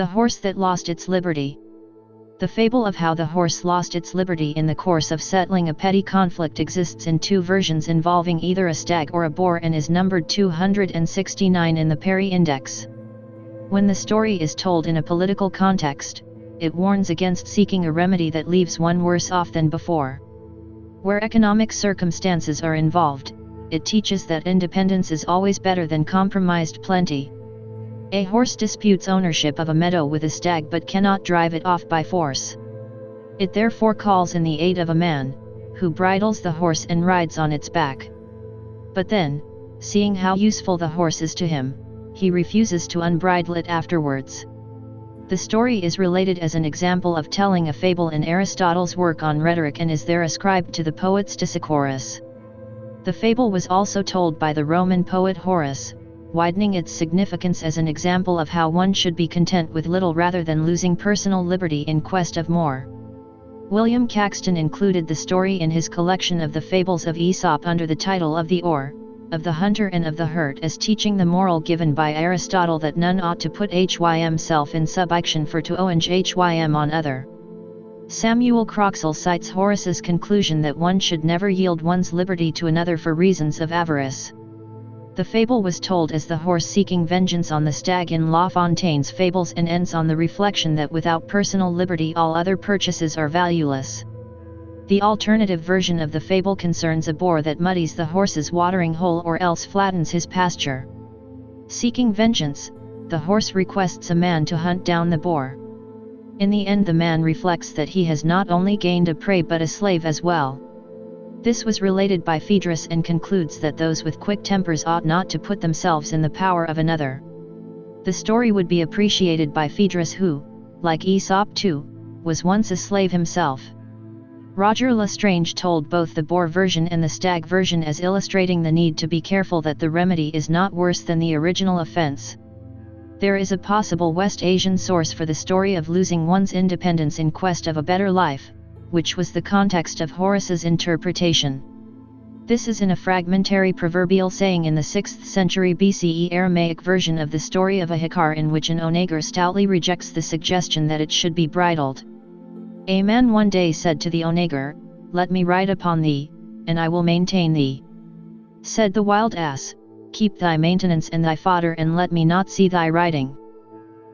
The horse that lost its liberty. The fable of how the horse lost its liberty in the course of settling a petty conflict exists in two versions involving either a stag or a boar and is numbered 269 in the Perry Index. When the story is told in a political context, it warns against seeking a remedy that leaves one worse off than before. Where economic circumstances are involved, it teaches that independence is always better than compromised plenty. A horse disputes ownership of a meadow with a stag but cannot drive it off by force. It therefore calls in the aid of a man, who bridles the horse and rides on its back. But then, seeing how useful the horse is to him, he refuses to unbridle it afterwards. The story is related as an example of telling a fable in Aristotle's work on rhetoric and is there ascribed to the poet Stesichorus. The fable was also told by the Roman poet Horace, widening its significance as an example of how one should be content with little rather than losing personal liberty in quest of more. William Caxton included the story in his collection of the fables of Aesop under the title of the Or, of the Hunter and of the Hurt as teaching the moral given by Aristotle that none ought to put himself in subiction for to ownge him on other. Samuel Croxall cites Horace's conclusion that one should never yield one's liberty to another for reasons of avarice. The fable was told as the horse seeking vengeance on the stag in La Fontaine's Fables and ends on the reflection that without personal liberty all other purchases are valueless. The alternative version of the fable concerns a boar that muddies the horse's watering hole or else flattens his pasture. Seeking vengeance, the horse requests a man to hunt down the boar. In the end the man reflects that he has not only gained a prey but a slave as well. This was related by pThis and concludes that those with quick tempers ought not to put themselves in the power of another. The story would be appreciated by pThis who, like Aesop too, was once a slave himself. Roger Lestrange told both the boar version and the stag version as illustrating the need to be careful that the remedy is not worse than the original offense. There is a possible West Asian source for the story of losing one's independence in quest of a better life, which was the context of Horace's interpretation. This is in a fragmentary proverbial saying in the 6th century BCE Aramaic version of the story of Ahikar in which an onager stoutly rejects the suggestion that it should be bridled. A man one day said to the onager, "Let me ride upon thee, and I will maintain thee." Said the wild ass, "Keep thy maintenance and thy fodder and let me not see thy riding."